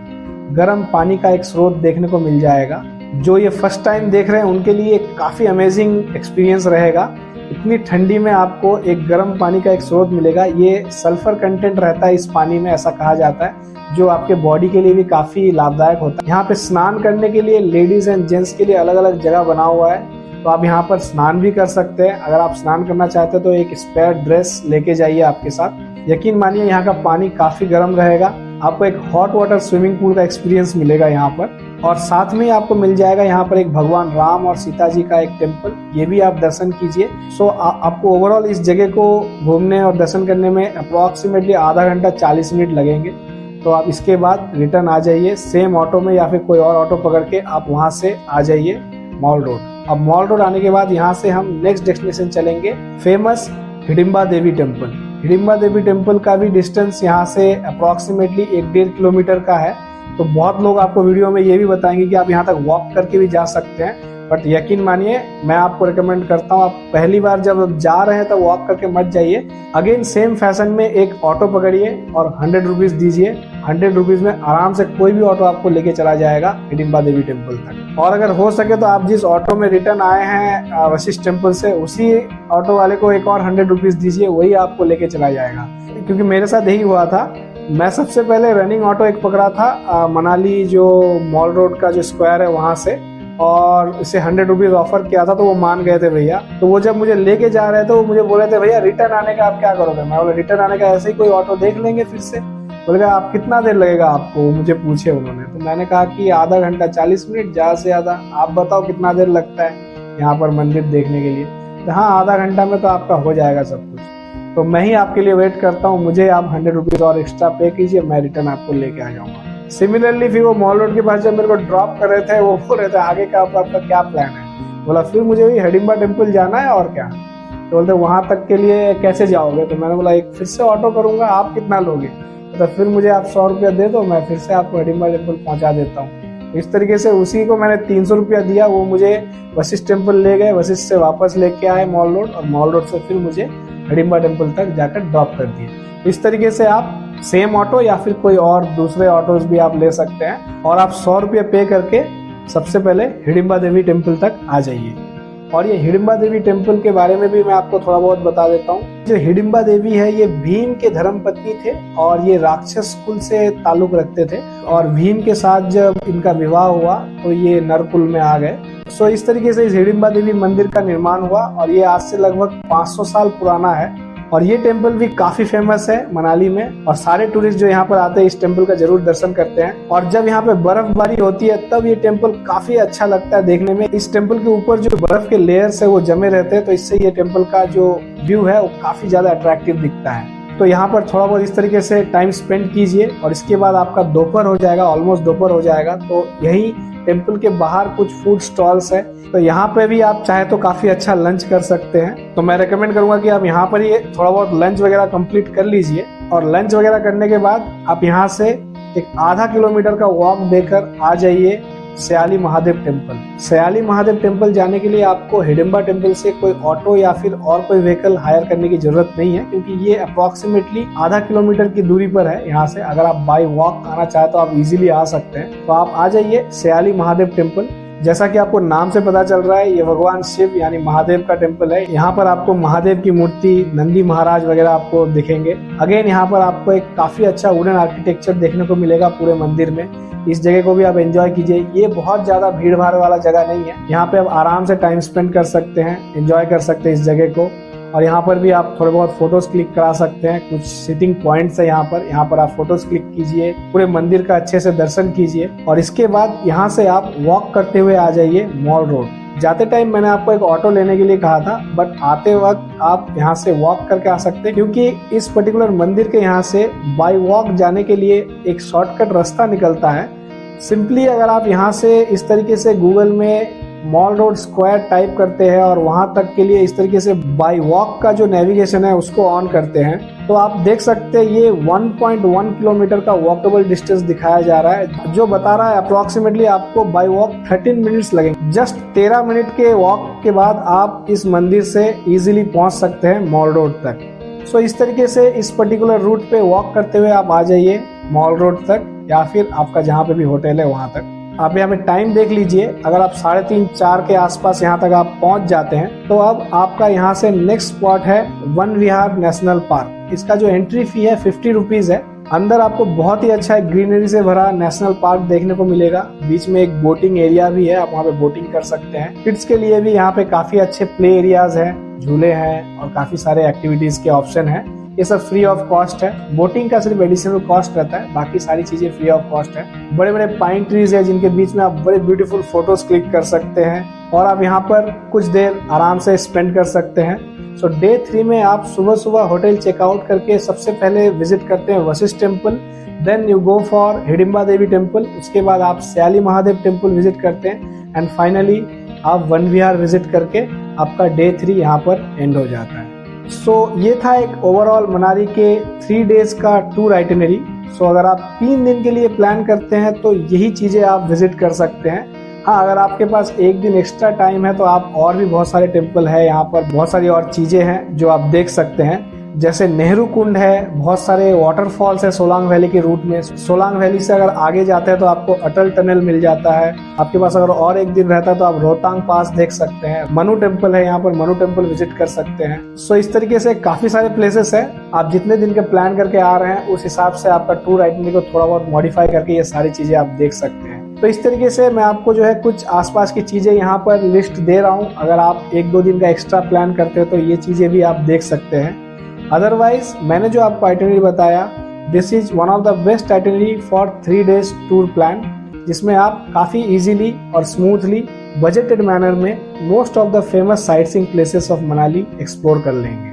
गर्म पानी का एक स्रोत देखने को मिल जाएगा। जो ये फर्स्ट टाइम देख रहे हैं उनके लिए काफी अमेजिंग एक्सपीरियंस रहेगा। इतनी ठंडी में आपको एक गर्म पानी का एक स्रोत मिलेगा। ये सल्फर कंटेंट रहता है इस पानी में, ऐसा कहा जाता है, जो आपके बॉडी के लिए भी काफी लाभदायक होता है। यहाँ पे स्नान करने के लिए लेडीज एंड जेंट्स के लिए अलग अलग जगह बना हुआ है, तो आप यहाँ पर स्नान भी कर सकते हैं। अगर आप स्नान करना चाहते हैं तो एक स्पेयर ड्रेस लेके जाइए आपके साथ। यकीन मानिए यहाँ का पानी काफी गर्म रहेगा। आपको एक हॉट वाटर स्विमिंग पूल का एक्सपीरियंस मिलेगा यहाँ पर, और साथ में आपको मिल जाएगा यहाँ पर एक भगवान राम और सीता जी का एक टेम्पल, ये भी आप दर्शन कीजिए। सो आपको ओवरऑल इस जगह को घूमने और दर्शन करने में अप्रोक्सीमेटली आधा घंटा 40 मिनट लगेंगे। तो आप इसके बाद रिटर्न आ जाइए सेम ऑटो में, या फिर कोई और ऑटो पकड़ के आप वहां से आ जाइए मॉल रोड। अब मॉल रोड आने के बाद यहाँ से हम नेक्स्ट डेस्टिनेशन चलेंगे, famous Hidimba Devi temple. Hidimba Devi temple का भी डिस्टेंस यहाँ से अप्रोक्सीमेटली 1-1.5 किलोमीटर का है। तो बहुत लोग आपको वीडियो में ये भी बताएंगे कि आप यहाँ तक वॉक करके भी जा सकते हैं, बट यकीन मानिए मैं आपको रिकमेंड करता हूँ, आप पहली बार जब जा रहे हैं तो वॉक करके मत जाइए। अगेन सेम फैशन में एक ऑटो पकड़िए और 100 रुपीज दीजिए। 100 रुपीज में आराम से कोई भी ऑटो आपको लेके चला जाएगा हिडिंबा देवी टेम्पल तक। और अगर हो सके तो आप जिस ऑटो में रिटर्न आए हैं वशिष्ठ टेम्पल से, उसी ऑटो वाले को एक और 100 रुपीज दीजिए, वही आपको लेके चला जाएगा। क्योंकि मेरे साथ यही हुआ था। मैं सबसे पहले रनिंग ऑटो एक पकड़ा था मनाली जो मॉल रोड का जो स्क्वायर है वहां से, और इसे 100 रुपीज ऑफर किया था, तो वो मान गए थे भैया। तो वो जब मुझे लेके जा रहे थे वो मुझे बोले थे भैया रिटर्न आने का आप क्या करोगे। मैं बोला रिटर्न आने का ऐसे ही कोई ऑटो देख लेंगे फिर से। बोले आप कितना देर लगेगा आपको, मुझे पूछे उन्होंने। तो मैंने कहा कि आधा घंटा 40 मिनट ज्यादा से ज्यादा, आप बताओ कितना देर लगता है यहाँ पर मंदिर देखने के लिए। तो हाँ, आधा घंटा में तो आपका हो जाएगा सब कुछ, तो मैं ही आपके लिए वेट करता हूँ, मुझे आप 100 रुपीज और एक्स्ट्रा पे कीजिए, मैं रिटर्न आपको लेके आ जाऊंगा। सिमिलरली फिर वो मॉल रोड के पास जब मेरे को ड्रॉप कर रहे थे, वो बोल रहे थे आगे का आपका क्या प्लान है। बोला फिर मुझे वही हिडिंबा टेम्पल जाना है और क्या। तो बोलते वहां तक के लिए कैसे जाओगे। तो मैंने बोला एक फिर से ऑटो करूंगा, आप कितना लोगे। तो फिर मुझे आप 100 रुपया दे दो, मैं फिर से आपको हिडिंबा टेम्पल पहुंचा देता हूँ। इस तरीके से उसी को मैंने 300 रुपया दिया, वो मुझे वशिष्ठ टेम्पल ले गए, वशिष्ठ से वापस लेके आए मॉल रोड, और मॉल रोड से फिर मुझे हिडिंबा टेम्पल तक जाकर ड्रॉप कर दिए। इस तरीके से आप सेम ऑटो या फिर कोई और दूसरे ऑटोज भी आप ले सकते हैं, और आप 100 रुपये पे करके सबसे पहले हिडिंबा देवी टेम्पल तक आ जाइए। और ये हिडिंबा देवी टेम्पल के बारे में भी मैं आपको थोड़ा बहुत बता देता हूँ। जो हिडिंबा देवी है ये भीम के धर्मपत्नी थे, और ये राक्षस कुल से ताल्लुक रखते थे, और भीम के साथ जब इनका विवाह हुआ तो ये नरकुल में आ गए। सो इस तरीके से इस हिडिंबा देवी मंदिर का निर्माण हुआ, और ये आज से लगभग 500 साल पुराना है। और ये टेम्पल भी काफी फेमस है मनाली में, और सारे टूरिस्ट जो यहाँ पर आते हैं इस टेम्पल का जरूर दर्शन करते हैं। और जब यहाँ पे बर्फबारी होती है तब ये टेम्पल काफी अच्छा लगता है देखने में। इस टेम्पल के ऊपर जो बर्फ के लेयर्स है वो जमे रहते हैं, तो इससे ये टेम्पल का जो व्यू है वो काफी ज्यादा अट्रैक्टिव दिखता है। तो यहाँ पर थोड़ा बहुत इस तरीके से टाइम स्पेंड कीजिए, और इसके बाद आपका दोपहर हो जाएगा, ऑलमोस्ट दोपहर हो जाएगा। तो यही टेम्पल के बाहर कुछ फूड स्टॉल्स है, तो यहाँ पे भी आप चाहे तो काफी अच्छा लंच कर सकते हैं। तो मैं रेकमेंड करूंगा कि आप यहाँ पर ही थोड़ा बहुत लंच वगैरह कंप्लीट कर लीजिए, और लंच वगैरह करने के बाद आप यहाँ से एक आधा किलोमीटर का वॉक देकर आ जाइए सयाली महादेव टेम्पल। सयाली महादेव टेम्पल जाने के लिए आपको हिडिंबा टेम्पल से कोई ऑटो या फिर और कोई व्हीकल हायर करने की जरूरत नहीं है, क्योंकि ये अप्रोक्सीमेटली आधा किलोमीटर की दूरी पर है यहाँ से। अगर आप बाय वॉक आना चाहे तो आप इजीली आ सकते हैं। तो आप आ जाइए सयाली महादेव टेम्पल। जैसा कि आपको नाम से पता चल रहा है, ये भगवान शिव यानी महादेव का टेम्पल है। यहाँ पर आपको महादेव की मूर्ति, नंदी महाराज वगैरह आपको दिखेंगे। अगेन यहाँ पर आपको एक काफी अच्छा वुडन आर्किटेक्चर देखने को मिलेगा पूरे मंदिर में। इस जगह को भी आप एंजॉय कीजिए। ये बहुत ज्यादा भीड़ भाड़ वाला जगह नहीं है, यहाँ पे आप आराम से टाइम स्पेंड कर सकते हैं, एंजॉय कर सकते हैं इस जगह को। और यहाँ पर भी आप थोड़े बहुत फोटोज क्लिक करा सकते हैं। कुछ सिटिंग पॉइंट्स है यहाँ पर आप फोटोज क्लिक कीजिए, पूरे मंदिर का अच्छे से दर्शन कीजिए, और इसके बाद यहाँ से आप वॉक करते हुए आ जाइए मॉल रोड। जाते टाइम मैंने आपको एक ऑटो लेने के लिए कहा था, बट आते वक्त आप यहाँ से वॉक करके आ सकते हैं, क्योंकि इस पर्टिकुलर मंदिर के यहाँ से बाय वॉक जाने के लिए एक शॉर्टकट रास्ता निकलता है। सिंपली अगर आप यहाँ से इस तरीके से गूगल में मॉल रोड स्क्वायर टाइप करते हैं और वहां तक के लिए इस तरीके से बाय वॉक का जो नेविगेशन है उसको ऑन करते हैं, तो आप देख सकते हैं ये 1.1 किलोमीटर का वॉकेबल डिस्टेंस दिखाया जा रहा है, जो बता रहा है अप्रोक्सीमेटली आपको बाय वॉक 13 मिनट्स लगेंगे। जस्ट 13 मिनट के वॉक के बाद आप इस मंदिर से इजीली पहुंच सकते हैं मॉल रोड तक। सो इस तरीके से इस पर्टिकुलर रूट पे वॉक करते हुए आप आ जाइए मॉल रोड तक, या फिर आपका जहाँ पे भी होटल है वहां तक। आप यहाँ पे टाइम देख लीजिए, अगर आप 3:30-4 के आसपास यहाँ तक आप पहुंच जाते हैं तो अब आपका यहाँ से नेक्स्ट स्पॉट है वन विहार नेशनल पार्क। इसका जो एंट्री फी है 50 रुपीज है। अंदर आपको बहुत ही अच्छा एक ग्रीनरी से भरा नेशनल पार्क देखने को मिलेगा। बीच में एक बोटिंग एरिया भी है, आप वहाँ पे बोटिंग कर सकते हैं। किड्स के लिए भी यहाँ पे काफी अच्छे प्ले एरियाज हैं, झूले हैं, और काफी सारे एक्टिविटीज के ऑप्शन हैं। ये सब फ्री ऑफ कॉस्ट है। बोटिंग का सिर्फ एडिशनल कॉस्ट रहता है, बाकी सारी चीजें फ्री ऑफ कॉस्ट है। बड़े बड़े पाइन ट्रीज है जिनके बीच में आप बड़े ब्यूटीफुल फोटोज क्लिक कर सकते हैं, और आप यहाँ पर कुछ देर आराम से स्पेंड कर सकते हैं। सो डे 3 में आप सुबह सुबह होटल चेकआउट करके सबसे पहले विजिट करते हैं Vashisht temple, then you go for Hidimba Devi temple, उसके बाद आप सयाली महादेव टेम्पल विजिट करते हैं, एंड फाइनली आप वन विहार विजिट करके आपका डे 3 यहाँ पर एंड हो जाता है। सो ये था एक ओवरऑल मनाली के 3 डेज का टूर आइटिनरी। सो अगर आप 3 दिन के लिए प्लान करते हैं तो यही चीजें आप विजिट कर सकते हैं। हाँ, अगर आपके पास एक दिन एक्स्ट्रा टाइम है तो आप और भी बहुत सारे टेम्पल है यहाँ पर, बहुत सारी और चीजें हैं जो आप देख सकते हैं। जैसे नेहरू कुंड है, बहुत सारे वाटरफॉल्स है सोलांग वैली के रूट में। सोलांग वैली से अगर आगे जाते हैं तो आपको अटल टनल मिल जाता है। आपके पास अगर और एक दिन रहता है तो आप रोहतांग पास देख सकते हैं। मनु टेम्पल है यहाँ पर, मनु टेम्पल विजिट कर सकते हैं। सो इस तरीके से काफी सारे प्लेसेस है। आप जितने दिन के प्लान करके आ रहे हैं उस हिसाब से आपका टूर आइटनरी को थोड़ा बहुत मॉडिफाई करके ये सारी चीजें आप देख सकते हैं। तो इस तरीके से मैं आपको जो है कुछ आसपास की चीज़ें यहाँ पर लिस्ट दे रहा हूँ। अगर आप 1-2 दिन का एक्स्ट्रा प्लान करते हो तो ये चीज़ें भी आप देख सकते हैं। अदरवाइज मैंने जो आपको आइटिनरी बताया, this is one of the best itinerary for 3 days tour plan, जिसमें आप काफ़ी इजीली और स्मूथली बजटेड मैनर में most of the famous site seeing places of Manali explore कर लेंगे।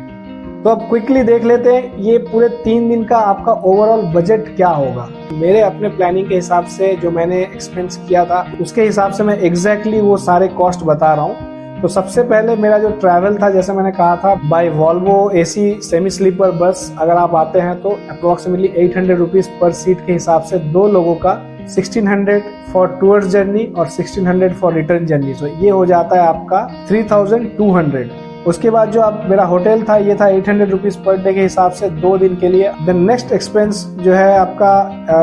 तो अब क्विकली देख लेते हैं ये पूरे 3 दिन का आपका ओवरऑल बजट क्या होगा। मेरे अपने प्लानिंग के हिसाब से जो मैंने एक्सपेंस किया था उसके हिसाब से मैं एग्जैक्टली वो सारे कॉस्ट बता रहा हूँ। तो सबसे पहले मेरा जो ट्रैवल था, जैसे मैंने कहा था, by Volvo AC semi sleeper bus अगर आप आते हैं तो अप्रोक्सीमेटली 800 रुपीज पर सीट के हिसाब से 2 लोगों का 1600 फॉर टूअर्स जर्नी और 1600 फॉर रिटर्न जर्नी। तो ये हो जाता है आपका 3200। उसके बाद जो आप मेरा होटल था ये था 800 रुपीज पर डे के हिसाब से 2 दिन के लिए। देन नेक्स्ट एक्सपेंस जो है आपका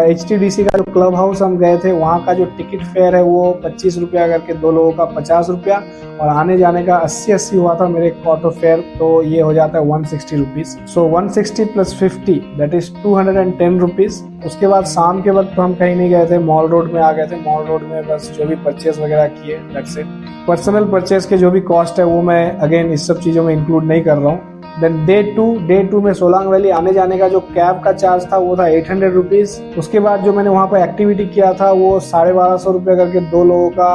HTDC का जो क्लब हाउस हम गए थे वहाँ का जो टिकट फेयर है वो 25 रुपया करके 2 लोगों का 50 रुपया, और आने जाने का 80 हुआ था मेरे ऑटो फेयर, तो ये हो जाता है 160 rupees. So 160 plus 50 that is 210 rupees. उसके बाद शाम के वक्त तो हम कहीं नहीं गए थे, मॉल रोड में आ गए थे। मॉल रोड में बस जो भी परचेज वगैरह किए, दैट्स इट। पर्सनल परचेज के जो भी कॉस्ट है वो मैं अगेन इस सब चीज़ों में इंक्लूड नहीं कर रहा हूँ। देन डे टू में सोलांग वैली आने जाने का जो कैब का चार्ज था वो था 800 रुपीज। उसके बाद जो मैंने वहाँ पर एक्टिविटी किया था वो 1250 रुपये करके 2 लोगों का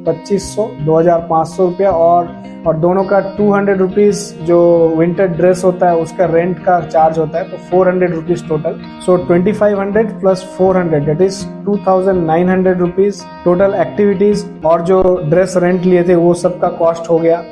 2500, 2500 रुपया, और दोनों का 200 रुपीज जो विंटर ड्रेस होता है उसका रेंट का चार्ज होता है, तो 400 rupees total. So 2500 plus 400 that is 2900 rupees total activities और जो ड्रेस रेंट लिए थे वो सबका कॉस्ट हो गया।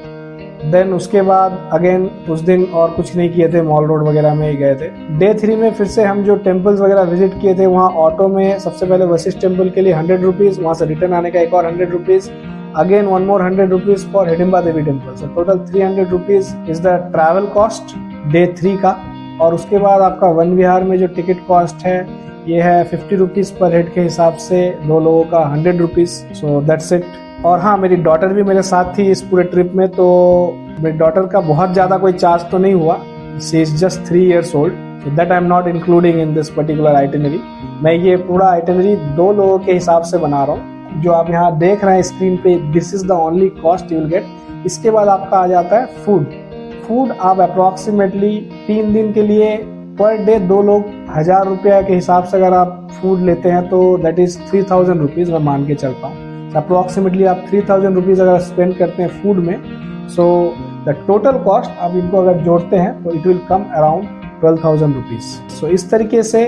देन उसके बाद अगेन उस दिन और कुछ नहीं किए थे, मॉल रोड वगैरह में ही गए थे। डे 3 में फिर से हम जो टेम्पल्स वगैरह विजिट किए थे, वहाँ ऑटो में सबसे पहले वशिष्ठ टेम्पल के लिए 100 रुपीज, वहाँ से रिटर्न आने का एक और 100 rupees, again one more 100 rupees for Hidimba Devi temple. So total 300 rupees is the travel cost day 3 का। और उसके बाद आपका वन विहार में जो टिकट कॉस्ट है ये है 50 रुपीज पर हेड के हिसाब से, 2 लोगों का 100 रुपीज। So that's it. और हाँ, मेरी डॉटर भी मेरे साथ थी इस पूरे ट्रिप में, तो मेरी डॉटर का बहुत ज़्यादा कोई चार्ज तो नहीं हुआ। She is just 3 years old, so that I am not including in this particular itinerary। मैं ये पूरा आइटिनरी 2 लोगों के हिसाब से बना रहा हूँ। जो आप यहाँ देख रहे हैं स्क्रीन पे, this is the only cost you will gate. इसके बाद आपका आ जाता है फूड आप अप्रोक्सीमेटली 3 दिन के लिए पर डे 2 लोग 1000 रुपया के हिसाब से अगर आप फूड लेते हैं तो दैट इज 3000 रुपीज मैं मान के चलता हूँ। अप्रोक्सीमेटली आप 3000 रुपीज अगर स्पेंड करते हैं फूड में, सो द टोटल कॉस्ट आप इनको अगर जोड़ते हैं तो it will come around 12,000 rupees. So इस तरीके से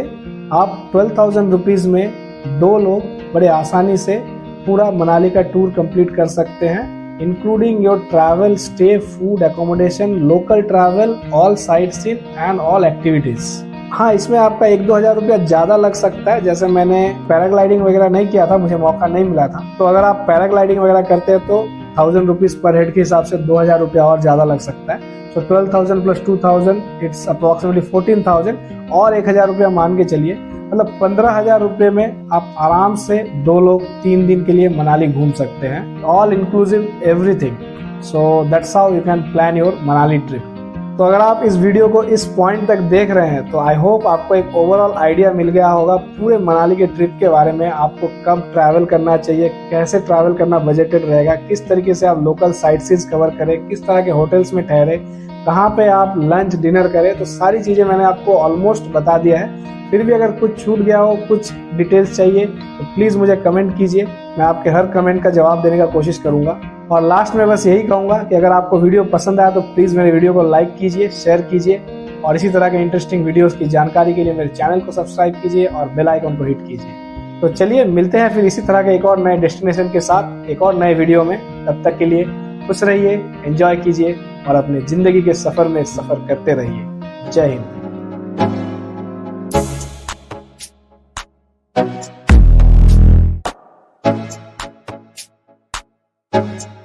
आप 12,000 रुपीज में 2 लोग बड़े आसानी से पूरा मनाली का टूर कंप्लीट कर सकते हैं, including your travel, stay, food, accommodation, local travel, all sight seen and all activities. हाँ, इसमें आपका 1-2 हज़ार रुपया ज्यादा लग सकता है। जैसे मैंने पैराग्लाइडिंग वगैरह नहीं किया था, मुझे मौका नहीं मिला था, तो अगर आप पैराग्लाइडिंग वगैरह करते हैं तो 1000 रुपीज पर हेड के हिसाब से 2000 रुपया और ज्यादा लग सकता है। सो 12,000 प्लस 2,000 इट्स अप्रोक्सीमेटली 14,000, और 1,000 रुपया मान के चलिए, मतलब 15,000 रुपये में आप आराम से 2 लोग 3 दिन के लिए मनाली घूम सकते हैं, all inclusive everything. So that's how you can plan your Manali trip. तो अगर आप इस वीडियो को इस पॉइंट तक देख रहे हैं तो आई होप आपको एक ओवरऑल आइडिया मिल गया होगा पूरे मनाली के ट्रिप के बारे में। आपको कब ट्रैवल करना चाहिए, कैसे ट्रैवल करना बजटेड रहेगा, किस तरीके से आप लोकल साइट सीन्स कवर करें, किस तरह के होटल्स में ठहरे, कहाँ पे आप लंच डिनर करें, तो सारी चीज़ें मैंने आपको ऑलमोस्ट बता दिया है। फिर भी अगर कुछ छूट गया हो, कुछ डिटेल्स चाहिए तो प्लीज़ मुझे कमेंट कीजिए, मैं आपके हर कमेंट का जवाब देने का कोशिश करूँगा। और लास्ट में बस यही कहूँगा कि अगर आपको वीडियो पसंद आया तो प्लीज़ मेरे वीडियो को लाइक कीजिए, शेयर कीजिए, और इसी तरह के इंटरेस्टिंग वीडियोस की जानकारी के लिए मेरे चैनल को सब्सक्राइब कीजिए और बेल आइकन को हिट कीजिए। तो चलिए मिलते हैं फिर इसी तरह के एक और नए डेस्टिनेशन के साथ एक और नए वीडियो में। तब तक के लिए खुश रहिए, एंजॉय कीजिए और अपने ज़िंदगी के सफ़र में सफ़र करते रहिए। जय हिंद। Thank you.